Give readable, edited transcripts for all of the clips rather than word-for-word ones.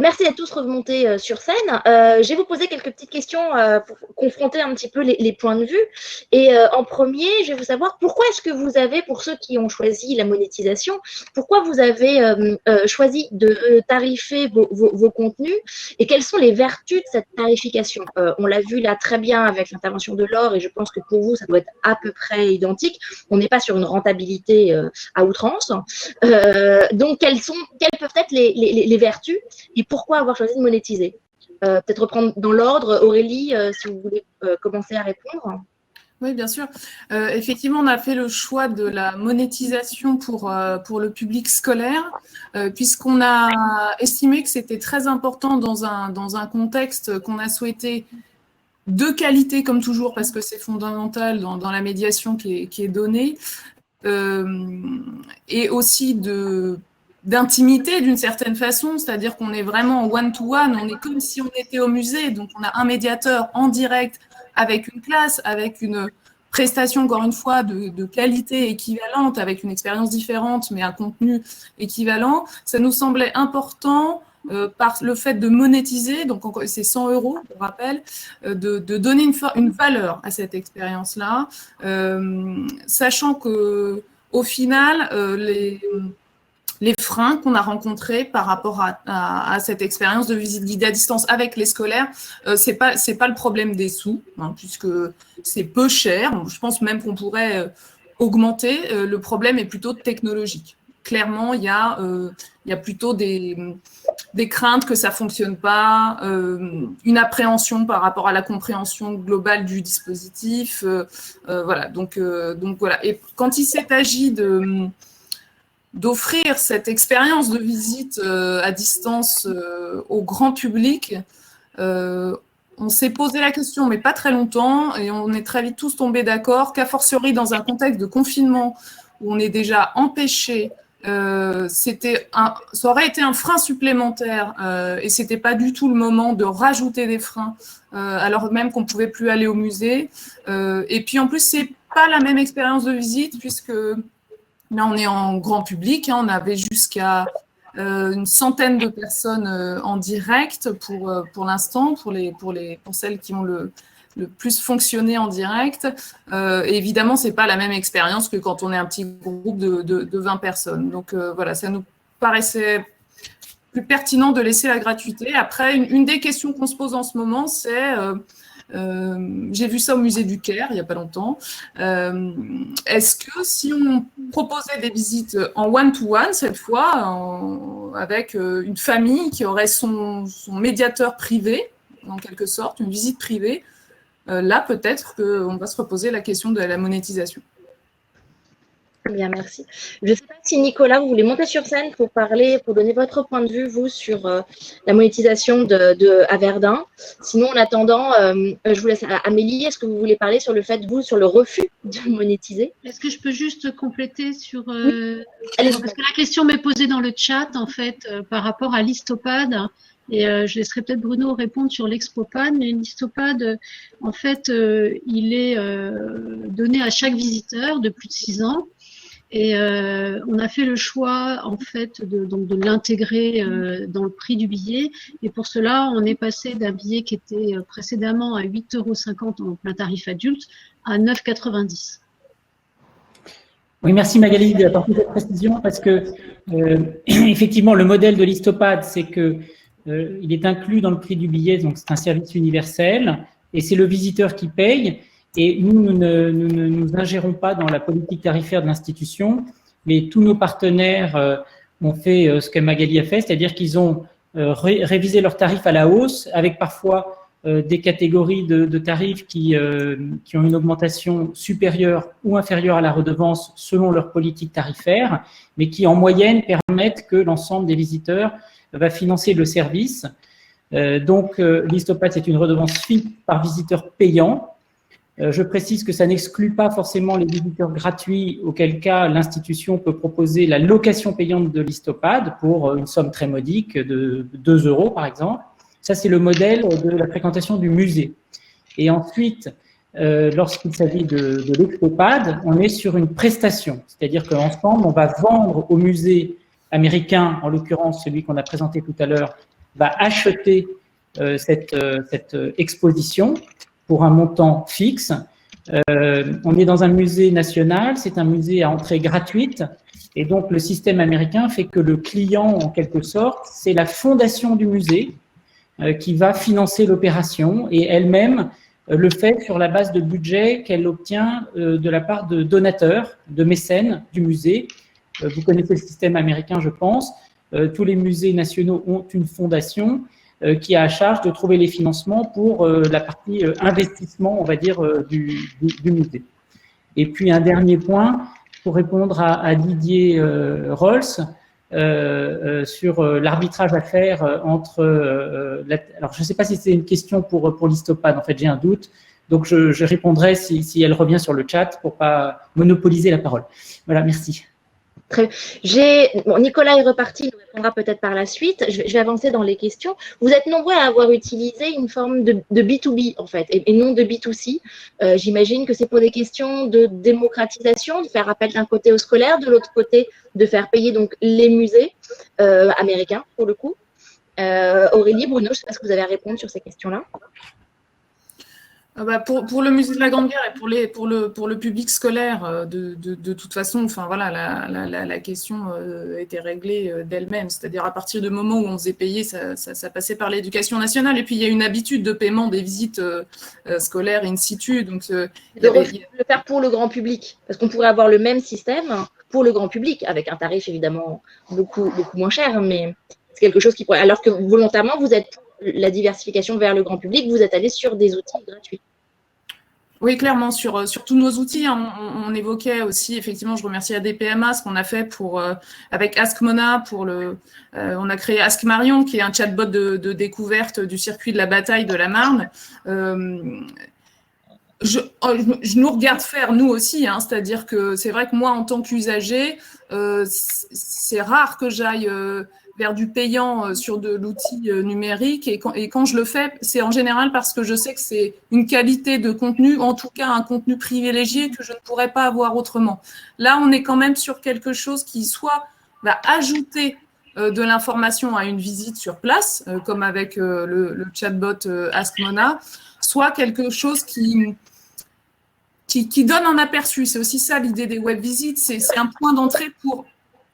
Merci d'être tous remontés sur scène. Je vais vous poser quelques petites questions pour confronter un petit peu les points de vue. Et en premier, je vais vous savoir pourquoi est-ce que vous avez, pour ceux qui ont choisi la monétisation, pourquoi vous avez choisi de tarifer vos contenus et quelles sont les vertus de cette tarification. On l'a vu là très bien avec l'intervention de Laure et je pense que pour vous, ça doit être à peu près identique. On n'est pas sur une rentabilité à outrance. Donc, quelles peuvent être les vertus et pourquoi avoir choisi de monétiser? Peut-être reprendre dans l'ordre. Aurélie, si vous voulez commencer à répondre. Oui, bien sûr. Effectivement, on a fait le choix de la monétisation pour le public scolaire, puisqu'on a estimé que c'était très important dans un contexte qu'on a souhaité de qualité, comme toujours, parce que c'est fondamental dans la médiation qui est donnée, et aussi d'intimité d'une certaine façon, c'est-à-dire qu'on est vraiment en one-to-one, on est comme si on était au musée, donc on a un médiateur en direct avec une classe, avec une prestation, encore une fois, de qualité équivalente, avec une expérience différente, mais un contenu équivalent. Ça nous semblait important, par le fait de monétiser, donc c'est 100 € pour rappel, de donner une valeur à cette expérience-là, sachant que au final, les freins qu'on a rencontrés par rapport à cette expérience de visite guidée à distance avec les scolaires, c'est pas le problème des sous, hein, puisque c'est peu cher. Je pense même qu'on pourrait augmenter. Le problème est plutôt technologique. Clairement, il y a plutôt des craintes que ça fonctionne pas, une appréhension par rapport à la compréhension globale du dispositif. Voilà. Donc voilà. Et quand il s'est agi d'offrir cette expérience de visite à distance au grand public, on s'est posé la question, mais pas très longtemps, et on est très vite tous tombés d'accord qu'a fortiori dans un contexte de confinement où on est déjà empêché, ça aurait été un frein supplémentaire et c'était pas du tout le moment de rajouter des freins alors même qu'on pouvait plus aller au musée. Et puis en plus, c'est pas la même expérience de visite puisque là, on est en grand public, hein, on avait jusqu'à une centaine de personnes en direct pour l'instant, pour celles qui ont le plus fonctionné en direct. Et évidemment, c'est pas la même expérience que quand on est un petit groupe de 20 personnes. Donc voilà, ça nous paraissait plus pertinent de laisser la gratuité. Après, une des questions qu'on se pose en ce moment, c'est j'ai vu ça au musée du Caire il n'y a pas longtemps. Est-ce que si on proposait des visites en one-to-one, cette fois, avec une famille qui aurait son médiateur privé, en quelque sorte, une visite privée, là, peut-être qu'on va se reposer la question de la monétisation. Bien, merci. Je ne sais pas si Nicolas, vous voulez monter sur scène pour parler, pour donner votre point de vue, vous, sur la monétisation à Verdun. Sinon, en attendant, je vous laisse. Amélie, est-ce que vous voulez parler sur le fait, vous, sur le refus de monétiser? Est-ce que je peux juste compléter sur… Oui. Parce que la question m'est posée dans le chat, en fait, par rapport à l'Histopad. Et je laisserai peut-être Bruno répondre sur l'Expopad. Mais l'Histopad, en fait, il est donné à chaque visiteur de plus de 6 ans. Et on a fait le choix en fait de l'intégrer dans le prix du billet. Et pour cela, on est passé d'un billet qui était précédemment à 8,50 € en plein tarif adulte à 9,90 €. Oui, merci Magali d'apporter cette précision parce que effectivement, le modèle de l'Histopad, c'est que il est inclus dans le prix du billet, donc c'est un service universel et c'est le visiteur qui paye. Et nous ne nous ingérons pas dans la politique tarifaire de l'institution, mais tous nos partenaires ont fait ce que Magali a fait, c'est-à-dire qu'ils ont révisé leurs tarifs à la hausse, avec parfois des catégories de tarifs qui ont une augmentation supérieure ou inférieure à la redevance selon leur politique tarifaire, mais qui en moyenne permettent que l'ensemble des visiteurs va financer le service. Donc l'Histopad, c'est une redevance fixe par visiteur payant. Je précise que ça n'exclut pas forcément les visiteurs gratuits, auquel cas l'institution peut proposer la location payante de l'Histopad pour une somme très modique de 2 € par exemple. Ça, c'est le modèle de la fréquentation du musée. Et ensuite, lorsqu'il s'agit de l'Expopad, on est sur une prestation, c'est-à-dire qu'ensemble, on va vendre au musée américain, en l'occurrence celui qu'on a présenté tout à l'heure, va acheter cette exposition pour un montant fixe. On est dans un musée national, c'est un musée à entrée gratuite, et donc le système américain fait que le client, en quelque sorte, c'est la fondation du musée qui va financer l'opération, et elle-même le fait sur la base de budget qu'elle obtient de la part de donateurs, de mécènes du musée. Vous connaissez le système américain, je pense. Tous les musées nationaux ont une fondation qui a à charge de trouver les financements pour la partie investissement, on va dire, du musée. Et puis un dernier point, pour répondre à Didier Rolls, sur l'arbitrage à faire entre… alors, je ne sais pas si c'est une question pour l'Histopad, en fait, j'ai un doute. Donc, je répondrai si elle revient sur le chat pour ne pas monopoliser la parole. Voilà, merci. Très bien. Bon, Nicolas est reparti, il nous répondra peut-être par la suite. Je vais avancer dans les questions. Vous êtes nombreux à avoir utilisé une forme de B2B, en fait, et non de B2C. J'imagine que c'est pour des questions de démocratisation, de faire appel d'un côté aux scolaires, de l'autre côté, de faire payer donc les musées américains, pour le coup. Aurélie, Bruno, je ne sais pas ce que vous avez à répondre sur ces questions-là. Pour le musée de la Grande Guerre et pour le public scolaire, de toute façon, enfin voilà, la question était réglée d'elle-même. C'est-à-dire à partir du moment où on faisait payer, ça passait par l'éducation nationale. Et puis il y a une habitude de paiement des visites scolaires in situ. Donc de le faire pour le grand public, parce qu'on pourrait avoir le même système pour le grand public avec un tarif évidemment beaucoup moins cher, mais c'est quelque chose qui pourrait. Alors que volontairement, vous êtes pour la diversification vers le grand public, vous êtes allé sur des outils gratuits. Oui, clairement, sur tous nos outils, hein, on évoquait aussi, effectivement, je remercie ADPMA, ce qu'on a fait avec Ask Mona, on a créé Ask Marion, qui est un chatbot de découverte du circuit de la bataille de la Marne. Je nous regarde faire, nous aussi, hein, c'est-à-dire que c'est vrai que moi, en tant qu'usager, c'est rare que j'aille vers du payant sur de l'outil numérique, et quand je le fais, c'est en général parce que je sais que c'est une qualité de contenu, en tout cas un contenu privilégié que je ne pourrais pas avoir autrement. Là, on est quand même sur quelque chose qui soit va ajouter de l'information à une visite sur place, comme avec le chatbot Ask Mona, soit quelque chose qui donne un aperçu. C'est aussi ça l'idée des web visites, c'est un point d'entrée pour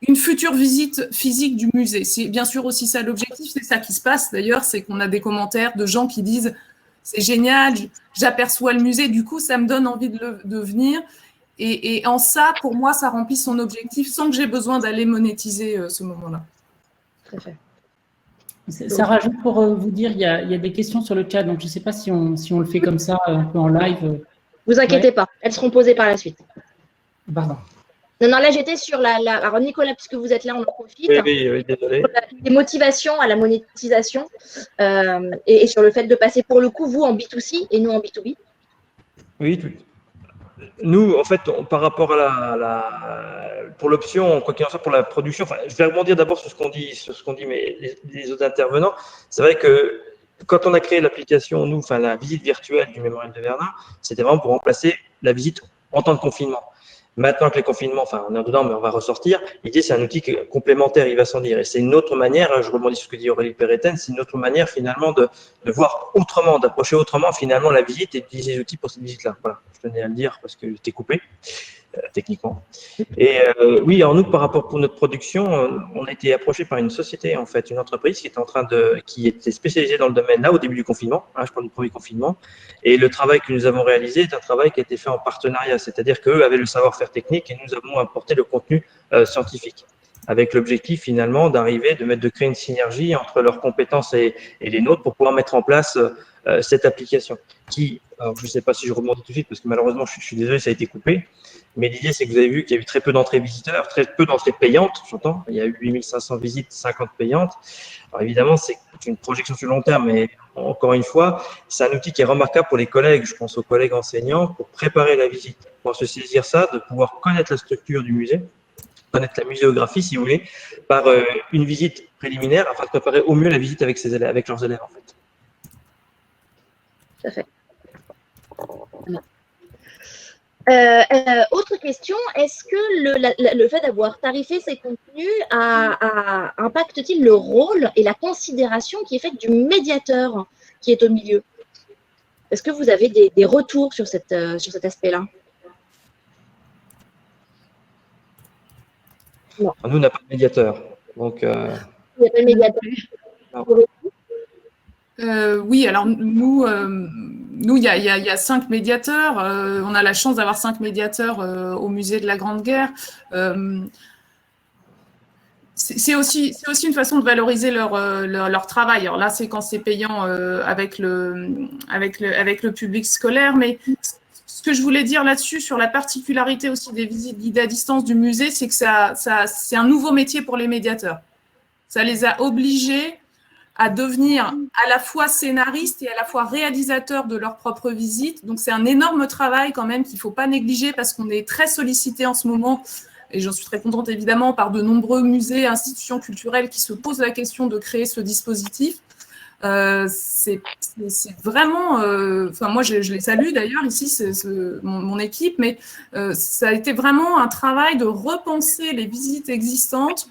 une future visite physique du musée. C'est bien sûr aussi ça l'objectif, c'est ça qui se passe d'ailleurs, c'est qu'on a des commentaires de gens qui disent « c'est génial, j'aperçois le musée, du coup ça me donne envie de venir ». Et en ça, pour moi, ça remplit son objectif sans que j'ai besoin d'aller monétiser ce moment-là. Très fait. Sarah, juste pour vous dire, il y a des questions sur le chat, donc je ne sais pas si on le fait comme ça, un peu en live. Vous inquiétez pas, elles seront posées par la suite. Pardon. Non, là, j'étais sur alors, Nicolas, puisque vous êtes là, on en profite. Oui, désolé. Les motivations à la monétisation et sur le fait de passer, pour le coup, vous en B2C et nous en B2B. Oui, nous, en fait, par rapport pour l'option, quoi qu'il en soit, pour la production, enfin, je vais rebondir d'abord sur ce qu'ont dit les autres intervenants. C'est vrai que quand on a créé l'application, nous, enfin, la visite virtuelle du Mémorial de Verdun, c'était vraiment pour remplacer la visite en temps de confinement. Maintenant que les confinements, enfin, on est dedans, mais on va ressortir, l'idée, c'est un outil complémentaire, il va sans dire. Et c'est une autre manière, je rebondis sur ce que dit Aurélie Péréten, c'est une autre manière, finalement, de voir autrement, d'approcher autrement, finalement, la visite et d'utiliser les outils pour cette visite-là. Voilà, je tenais à le dire parce que j'étais coupé, techniquement. Et oui, alors nous, par rapport pour notre production, on a été approché par une société, en fait, une entreprise qui était spécialisée dans le domaine, là, au début du confinement, je parle du premier confinement. Et le travail que nous avons réalisé est un travail qui a été fait en partenariat, c'est-à-dire qu'eux avaient le savoir-faire technique et nous avons apporté le contenu scientifique, avec l'objectif finalement de créer une synergie entre leurs compétences et les nôtres pour pouvoir mettre en place cette application. Alors je ne sais pas si je rebondis tout de suite parce que malheureusement je suis désolé, ça a été coupé. Mais l'idée, c'est que vous avez vu qu'il y a eu très peu d'entrées visiteurs, très peu d'entrées payantes, j'entends. Il y a eu 8500 visites, 50 payantes. Alors évidemment, c'est une projection sur le long terme, mais encore une fois, c'est un outil qui est remarquable pour les collègues, je pense aux collègues enseignants, pour préparer la visite, pour se saisir ça, de pouvoir connaître la structure du musée, connaître la muséographie, si vous voulez, par une visite préliminaire, afin de préparer au mieux la visite avec leurs élèves, en fait. Tout à fait. Autre question, est-ce que le fait d'avoir tarifé ces contenus impacte-t-il le rôle et la considération qui est faite du médiateur qui est au milieu? Est-ce que vous avez des retours sur cet aspect-là? Nous, on n'a pas de médiateur. Donc, Il n'y a pas de médiateur. Oui, alors nous, il y a 5 médiateurs. On a la chance d'avoir 5 médiateurs au musée de la Grande Guerre. C'est aussi une façon de valoriser leur travail. Alors là, c'est quand c'est payant avec le public scolaire. Mais ce que je voulais dire là-dessus, sur la particularité aussi des visites guidées à distance du musée, c'est que c'est un nouveau métier pour les médiateurs. Ça les a obligés à devenir à la fois scénaristes et à la fois réalisateurs de leur propre visite. Donc, c'est un énorme travail quand même qu'il ne faut pas négliger parce qu'on est très sollicité en ce moment, et j'en suis très contente évidemment, par de nombreux musées et institutions culturelles qui se posent la question de créer ce dispositif. C'est vraiment... moi, je les salue d'ailleurs ici, mon équipe, mais ça a été vraiment un travail de repenser les visites existantes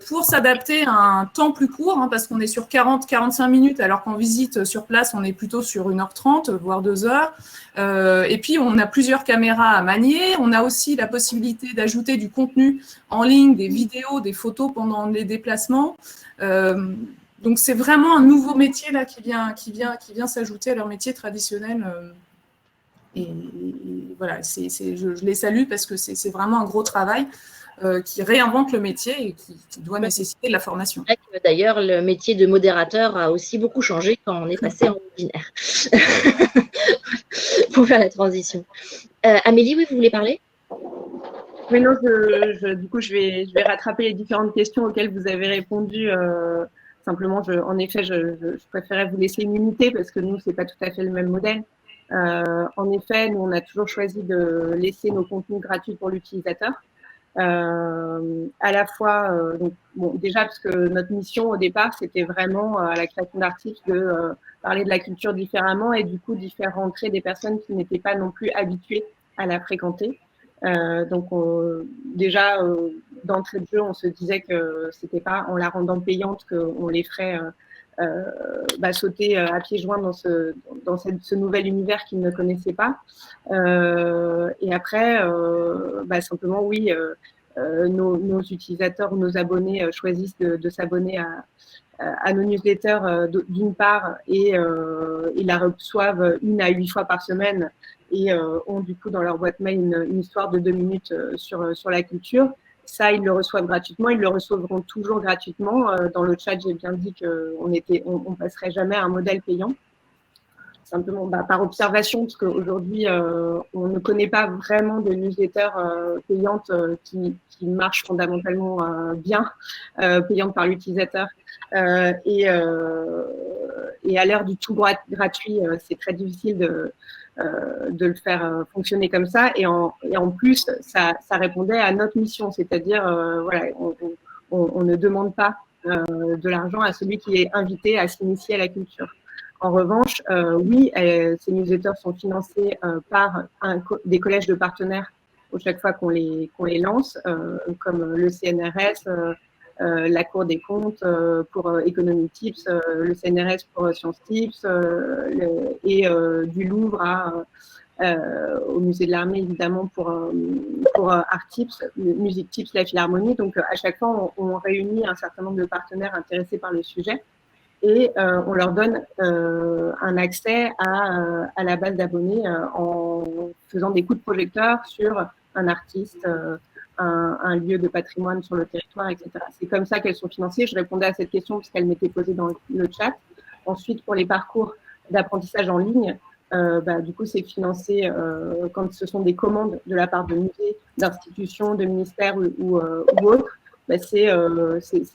pour s'adapter à un temps plus court, parce qu'on est sur 40-45 minutes, alors qu'en visite sur place, on est plutôt sur 1h30, voire 2h. Et puis, on a plusieurs caméras à manier. On a aussi la possibilité d'ajouter du contenu en ligne, des vidéos, des photos pendant les déplacements. Donc, c'est vraiment un nouveau métier là, qui vient s'ajouter à leur métier traditionnel. Et voilà, je les salue parce que c'est vraiment un gros travail. Qui réinvente le métier et qui doit nécessiter de la formation. D'ailleurs, le métier de modérateur a aussi beaucoup changé quand on est passé en webinaire. Pour faire la transition. Amélie, oui, vous voulez parler? Oui, non, du coup, je vais rattraper les différentes questions auxquelles vous avez répondu. Simplement, en effet, je préférais vous laisser m'imiter parce que nous, c'est pas tout à fait le même modèle. En effet, nous, on a toujours choisi de laisser nos contenus gratuits pour l'utilisateur. À la fois, donc, bon, déjà parce que notre mission au départ, c'était vraiment à la création d'articles de parler de la culture différemment et du coup d'y faire rentrer des personnes qui n'étaient pas non plus habituées à la fréquenter. Donc déjà d'entrée de jeu, on se disait que c'était pas en la rendant payante qu'on les ferait sauter à pieds joints dans ce nouvel univers qu'ils ne connaissaient pas. Et après, simplement, oui, nos utilisateurs ou nos abonnés choisissent de s'abonner à nos newsletters d'une part et ils la reçoivent 1 à 8 fois par semaine et ont du coup dans leur boîte mail une histoire de 2 minutes sur la culture. Ça, ils le reçoivent gratuitement, ils le recevront toujours gratuitement. Dans le chat, j'ai bien dit qu'on passerait jamais à un modèle payant. Simplement par observation, parce qu'aujourd'hui, on ne connaît pas vraiment de newsletters payantes qui marchent fondamentalement bien, payantes par l'utilisateur. Et à l'heure du tout gratuit, c'est très difficile de le faire fonctionner comme ça. Et en plus, ça répondait à notre mission, c'est-à-dire, voilà, on ne demande pas de l'argent à celui qui est invité à s'initier à la culture. En revanche, oui, ces newsletters sont financés par des collèges de partenaires chaque fois qu'on les lance, comme le CNRS, la Cour des comptes pour Economy Tips, le CNRS pour Science Tips, et du Louvre au musée de l'Armée, évidemment, pour Art Tips, Musique Tips, la Philharmonie. Donc, à chaque fois, on réunit un certain nombre de partenaires intéressés par le sujet et on leur donne un accès à la base d'abonnés en faisant des coups de projecteur sur un artiste, un lieu de patrimoine sur le territoire, etc. C'est comme ça qu'elles sont financées. Je répondais à cette question parce qu'elle m'était posée dans le chat. Ensuite, pour les parcours d'apprentissage en ligne, du coup, c'est financé quand ce sont des commandes de la part de musées, d'institutions, de ministères ou autres. C'est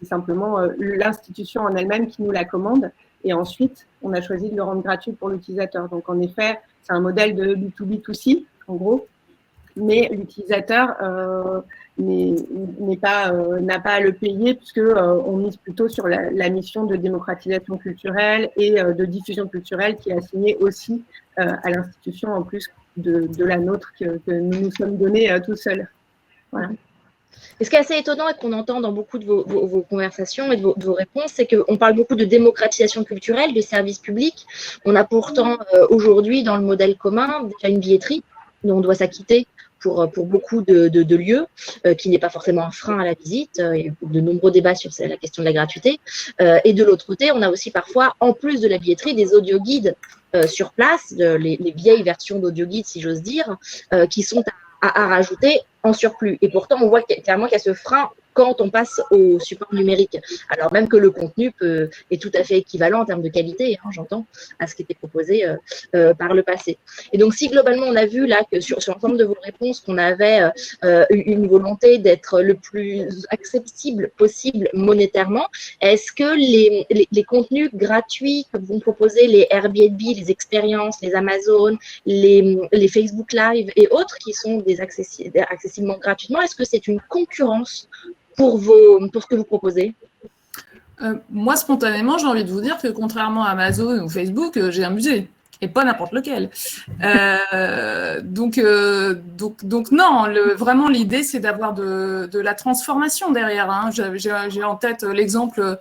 simplement l'institution en elle-même qui nous la commande. Et ensuite, on a choisi de le rendre gratuit pour l'utilisateur. Donc, en effet, c'est un modèle de B2B2C, en gros. Mais l'utilisateur n'a pas à le payer puisque on mise plutôt sur la mission de démocratisation culturelle et de diffusion culturelle qui est assignée aussi à l'institution en plus de la nôtre que nous nous sommes donnée tout seuls. Voilà. Et ce qui est assez étonnant et qu'on entend dans beaucoup de vos conversations et de vos réponses, c'est qu'on parle beaucoup de démocratisation culturelle, de services publics. On a pourtant aujourd'hui dans le modèle commun déjà une billetterie dont on doit s'acquitter pour beaucoup de lieux, qui n'est pas forcément un frein à la visite. Il y a de nombreux débats sur la question de la gratuité. Et de l'autre côté, on a aussi parfois, en plus de la billetterie, des audioguides sur place, les vieilles versions d'audioguides, si j'ose dire, qui sont à rajouter en surplus. Et pourtant, on voit clairement qu'il y a ce frein quand on passe au support numérique. Alors même que le contenu est tout à fait équivalent en termes de qualité, hein, j'entends, à ce qui était proposé par le passé. Et donc, si globalement, on a vu là que sur l'ensemble de vos réponses, qu'on avait une volonté d'être le plus accessible possible monétairement, est-ce que les contenus gratuits que vont proposer les Airbnb, les expériences, les Amazon, les Facebook Live et autres qui sont accessiblement gratuitement, est-ce que c'est une concurrence pour ce que vous proposez? Moi, spontanément, j'ai envie de vous dire que contrairement à Amazon ou Facebook, j'ai un musée. Et pas n'importe lequel. Donc non, vraiment l'idée, c'est d'avoir de la transformation derrière. Hein. J'ai en tête l'exemple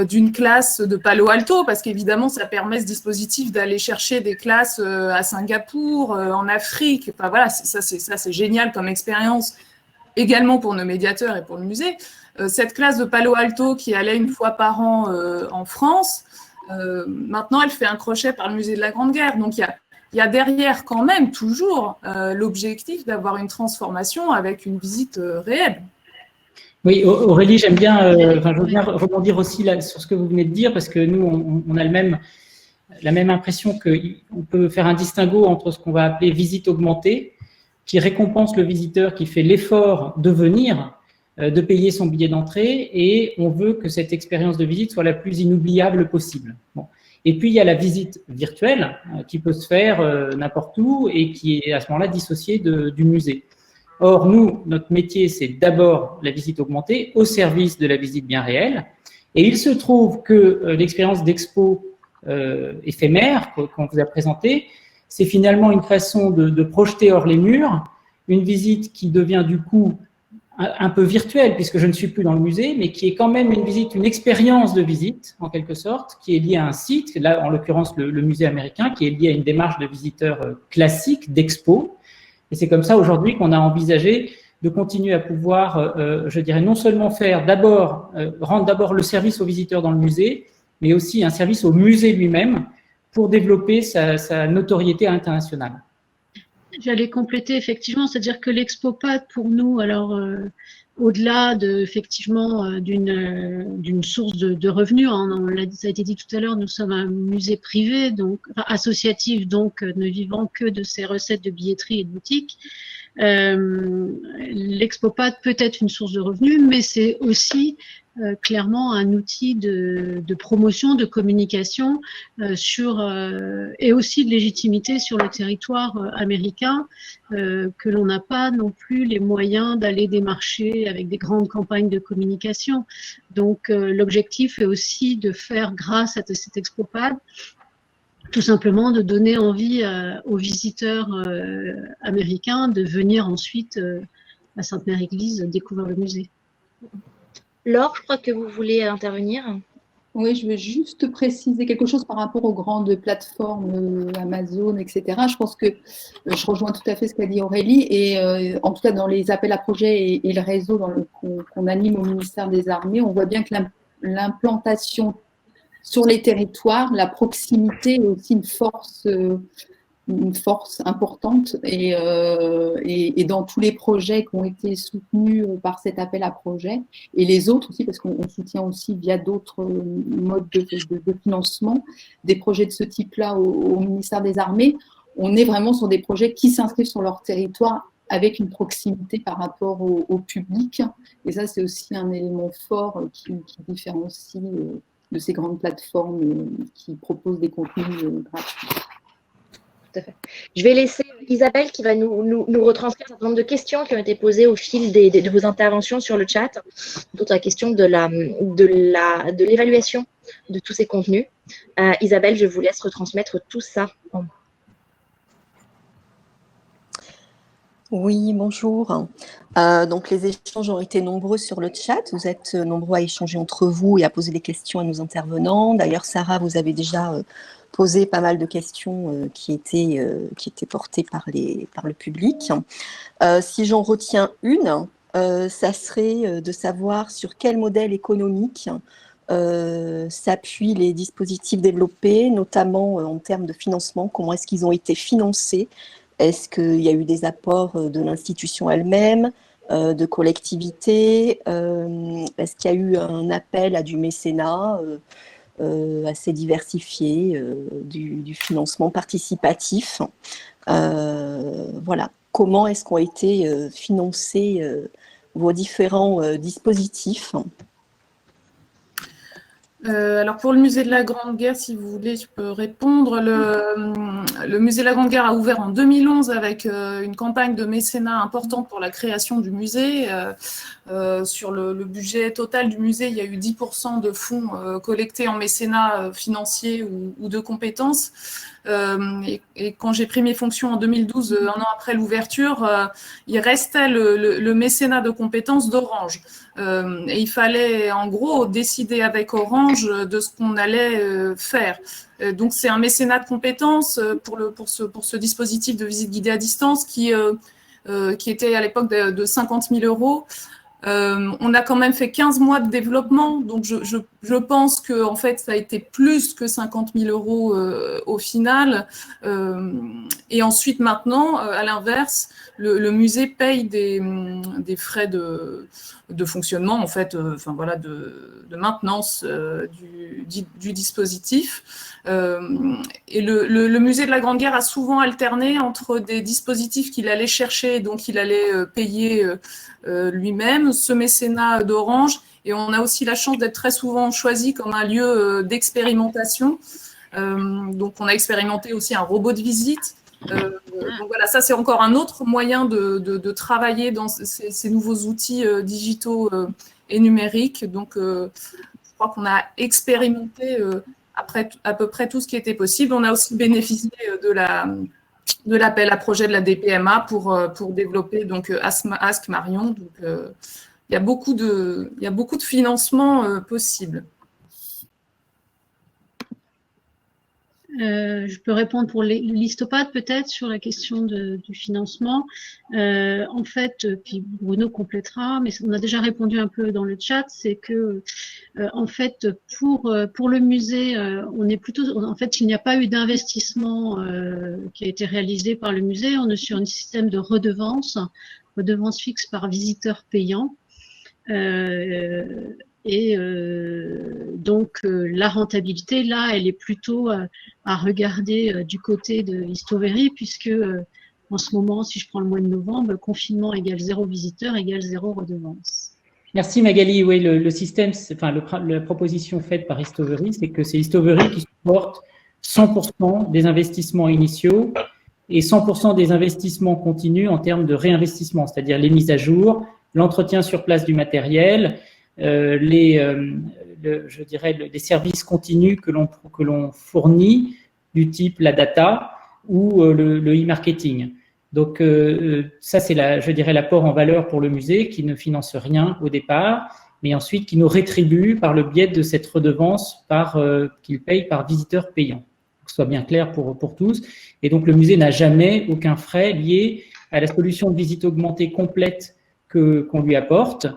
d'une classe de Palo Alto, parce qu'évidemment, ça permet ce dispositif d'aller chercher des classes à Singapour, en Afrique. Enfin voilà, ça c'est génial comme expérience, également pour nos médiateurs et pour le musée. Cette classe de Palo Alto qui allait une fois par an en France, maintenant, elle fait un crochet par le musée de la Grande Guerre. Donc, il y a derrière quand même toujours l'objectif d'avoir une transformation avec une visite réelle. Oui, Aurélie, je veux bien rebondir aussi là, sur ce que vous venez de dire, parce que nous, on a la même impression qu'on peut faire un distinguo entre ce qu'on va appeler visite augmentée, qui récompense le visiteur qui fait l'effort de venir, de payer son billet d'entrée, et on veut que cette expérience de visite soit la plus inoubliable possible. Bon. Et puis, il y a la visite virtuelle qui peut se faire n'importe où et qui est à ce moment-là dissociée du musée. Or, nous, notre métier, c'est d'abord la visite augmentée au service de la visite bien réelle. Et il se trouve que l'expérience d'expo éphémère qu'on vous a présentée, c'est finalement une façon de projeter hors les murs une visite qui devient du coup un peu virtuelle, puisque je ne suis plus dans le musée, mais qui est quand même une expérience de visite, en quelque sorte, qui est liée à un site, là, en l'occurrence, le musée américain, qui est lié à une démarche de visiteur classique, d'expo. Et c'est comme ça, aujourd'hui, qu'on a envisagé de continuer à pouvoir, je dirais, non seulement rendre d'abord le service aux visiteurs dans le musée, mais aussi un service au musée lui-même pour développer sa notoriété internationale. J'allais compléter effectivement, c'est-à-dire que l'Expopad pour nous, alors au-delà d'une source de revenus, hein, ça a été dit tout à l'heure, nous sommes un musée privé, donc associatif, donc ne vivant que de ces recettes de billetterie et de boutique. L'Expopad peut être une source de revenus, mais c'est aussi clairement un outil de promotion, de communication et aussi de légitimité sur le territoire américain que l'on n'a pas non plus les moyens d'aller démarcher avec des grandes campagnes de communication. Donc l'objectif est aussi de faire, grâce à cette Expopad, tout simplement de donner envie aux visiteurs américains de venir ensuite à Sainte-Mère-Église découvrir le musée. Laure, je crois que vous voulez intervenir. Oui, je veux juste préciser quelque chose par rapport aux grandes plateformes Amazon, etc. Je pense que je rejoins tout à fait ce qu'a dit Aurélie, et en tout cas dans les appels à projets et le réseau qu'on anime au ministère des Armées, on voit bien que l'implantation sur les territoires, la proximité est aussi une force importante, et dans tous les projets qui ont été soutenus par cet appel à projet, et les autres aussi, parce qu'on soutient aussi via d'autres modes de financement des projets de ce type-là au ministère des Armées, on est vraiment sur des projets qui s'inscrivent sur leur territoire avec une proximité par rapport au public, et ça c'est aussi un élément fort qui différencie de ces grandes plateformes qui proposent des contenus gratuits. Tout à fait. Je vais laisser Isabelle qui va nous retranscrire un certain nombre de questions qui ont été posées au fil de vos interventions sur le chat, d'autres la question de l'évaluation de tous ces contenus. Isabelle, je vous laisse retransmettre tout ça. Oui, bonjour. Donc, les échanges ont été nombreux sur le chat. Vous êtes nombreux à échanger entre vous et à poser des questions à nos intervenants. D'ailleurs, Sarah, vous avez déjà posé pas mal de questions qui étaient portées par le public. Si j'en retiens une, ça serait de savoir sur quel modèle économique s'appuient les dispositifs développés, notamment en termes de financement. Comment est-ce qu'ils ont été financés? Est-ce qu'il y a eu des apports de l'institution elle-même, de collectivités? Est-ce qu'il y a eu un appel à du mécénat assez diversifié, du financement participatif? Voilà. Comment est-ce qu'ont été financés vos différents dispositifs? Alors pour le musée de la Grande Guerre, si vous voulez, je peux répondre. Le musée de la Grande Guerre a ouvert en 2011 avec une campagne de mécénat importante pour la création du musée. Sur le budget total du musée, il y a eu 10% de fonds collectés en mécénat financier ou de compétences. Et quand j'ai pris mes fonctions en 2012, un an après l'ouverture, il restait le mécénat de compétences d'Orange. Et il fallait en gros décider avec Orange de ce qu'on allait faire. Donc c'est un mécénat de compétences pour ce dispositif de visite guidée à distance qui était à l'époque de 50 000 €. On a quand même fait 15 mois de développement, donc je pense que en fait ça a été plus que 50 000 € au final. Et ensuite maintenant, à l'inverse, le musée paye des frais de fonctionnement en fait, voilà, de maintenance du dispositif. Et le musée de la Grande Guerre a souvent alterné entre des dispositifs qu'il allait chercher, donc il allait payer lui-même, ce mécénat d'Orange, et on a aussi la chance d'être très souvent choisi comme un lieu d'expérimentation. Donc on a expérimenté aussi un robot de visite. Donc voilà, ça c'est encore un autre moyen de travailler dans ces nouveaux outils digitaux et numériques. Donc je crois qu'on a expérimenté après à peu près tout ce qui était possible. On a aussi bénéficié de l'appel à projet de la DPMA pour développer donc Ask Marion. Donc il y a beaucoup de financements possibles. Je peux répondre pour l'Histopad peut-être sur la question du financement. En fait, puis Bruno complétera, mais on a déjà répondu un peu dans le chat, c'est que en fait pour le musée, on est plutôt, en fait, il n'y a pas eu d'investissement qui a été réalisé par le musée. On est sur un système de redevance fixe par visiteur payant. Donc la rentabilité là, elle est plutôt à regarder du côté de Histovery, puisque en ce moment, si je prends le mois de novembre, confinement égale 0 visiteur égale 0 redevance. Merci Magali. Oui, le système, enfin la proposition faite par Histovery, c'est que c'est Histovery qui supporte 100% des investissements initiaux et 100% des investissements continus en termes de réinvestissement, c'est-à-dire les mises à jour, l'entretien sur place du matériel, les services continus que l'on fournit, du type la data ou le e-marketing. Donc ça, c'est l'apport en valeur pour le musée qui ne finance rien au départ, mais ensuite qui nous rétribue par le biais de cette redevance qu'il paye par visiteur payant. Que ce soit bien clair pour tous. Et donc le musée n'a jamais aucun frais lié à la solution de visite augmentée complète qu'on lui apporte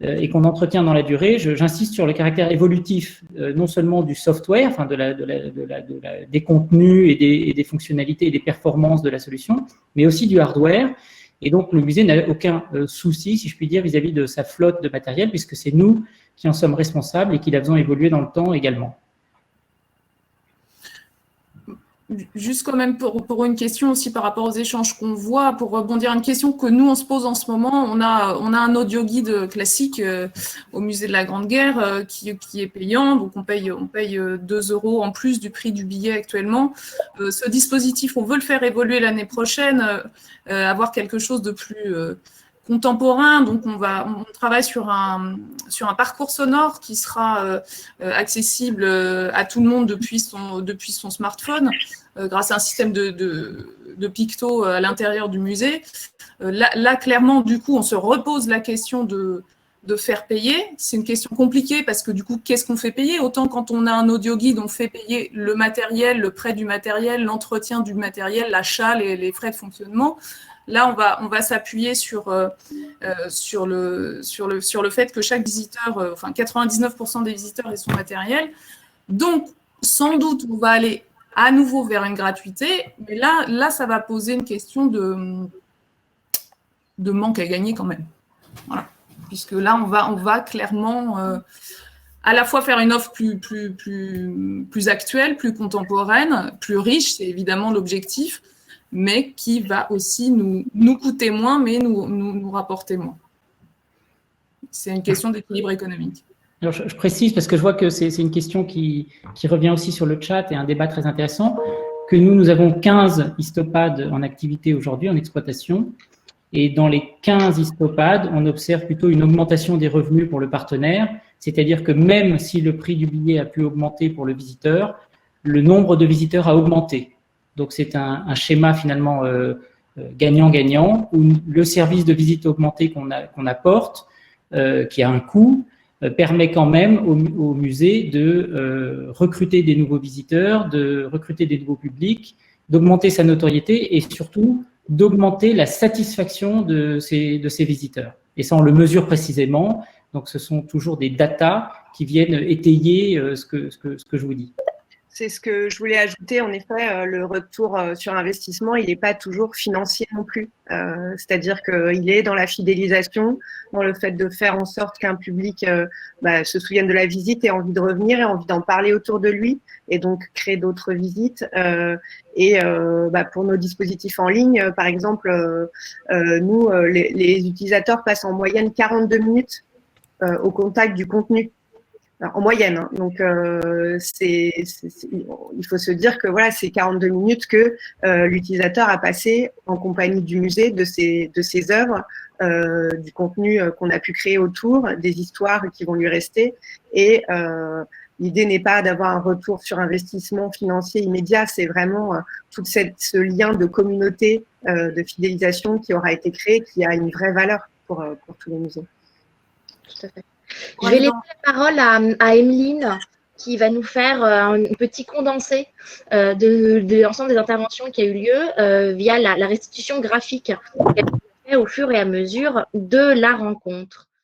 et qu'on entretient dans la durée. J'insiste sur le caractère évolutif, non seulement du software, enfin des contenus et des fonctionnalités et des performances de la solution, mais aussi du hardware. Et donc, le musée n'a aucun souci, si je puis dire, vis-à-vis de sa flotte de matériel, puisque c'est nous qui en sommes responsables et qui la faisons évoluer dans le temps également. Juste quand même pour une question aussi par rapport aux échanges qu'on voit, pour rebondir à une question que nous on se pose en ce moment, on a un audio guide classique au musée de la Grande Guerre qui est payant, donc on paye 2 € en plus du prix du billet actuellement. Ce dispositif, on veut le faire évoluer l'année prochaine, avoir quelque chose de plus contemporain. Donc, on travaille sur un parcours sonore qui sera accessible à tout le monde depuis son smartphone, grâce à un système de pictos à l'intérieur du musée. Là, clairement, du coup, on se repose la question de faire payer. C'est une question compliquée parce que du coup, qu'est-ce qu'on fait payer? Autant quand on a un audio guide, on fait payer le matériel, le prêt du matériel, l'entretien du matériel, l'achat, les frais de fonctionnement. Là, on va s'appuyer sur le fait que chaque visiteur, 99% des visiteurs aient son matériel. Donc, sans doute, on va aller à nouveau vers une gratuité, mais là, ça va poser une question de manque à gagner quand même. Voilà. Puisque là, on va clairement à la fois faire une offre plus actuelle, plus contemporaine, plus riche, c'est évidemment l'objectif, mais qui va aussi nous coûter moins, mais nous rapporter moins. C'est une question d'équilibre économique. Alors, je précise, parce que je vois que c'est une question qui revient aussi sur le chat et un débat très intéressant, que nous avons 15 histopades en activité aujourd'hui, en exploitation. Et dans les 15 histopades, on observe plutôt une augmentation des revenus pour le partenaire, c'est-à-dire que même si le prix du billet a pu augmenter pour le visiteur, le nombre de visiteurs a augmenté. Donc c'est un schéma finalement gagnant-gagnant, où le service de visite augmenté qu'on apporte, qui a un coût, permet quand même au musée de recruter des nouveaux visiteurs, de recruter des nouveaux publics, d'augmenter sa notoriété et surtout d'augmenter la satisfaction de ces visiteurs. Et ça, on le mesure précisément. Donc, ce sont toujours des datas qui viennent étayer ce que je vous dis. C'est ce que je voulais ajouter. En effet, le retour sur investissement, il n'est pas toujours financier non plus. C'est-à-dire qu'il est dans la fidélisation, dans le fait de faire en sorte qu'un public se souvienne de la visite, ait envie de revenir, ait envie d'en parler autour de lui, et donc créer d'autres visites. Pour nos dispositifs en ligne, par exemple, nous, les utilisateurs passent en moyenne 42 minutes au contact du contenu. En moyenne, hein. Donc il faut se dire que voilà, c'est 42 minutes que l'utilisateur a passé en compagnie du musée, de ses œuvres, du contenu qu'on a pu créer autour, des histoires qui vont lui rester. Et l'idée n'est pas d'avoir un retour sur investissement financier immédiat, c'est vraiment tout ce lien de communauté, de fidélisation qui aura été créé, qui a une vraie valeur pour tous les musées. Tout à fait. Je vais laisser la parole à Emeline qui va nous faire un petit condensé de l'ensemble des interventions qui a eu lieu via la restitution graphique qu'elle a fait au fur et à mesure de la rencontre.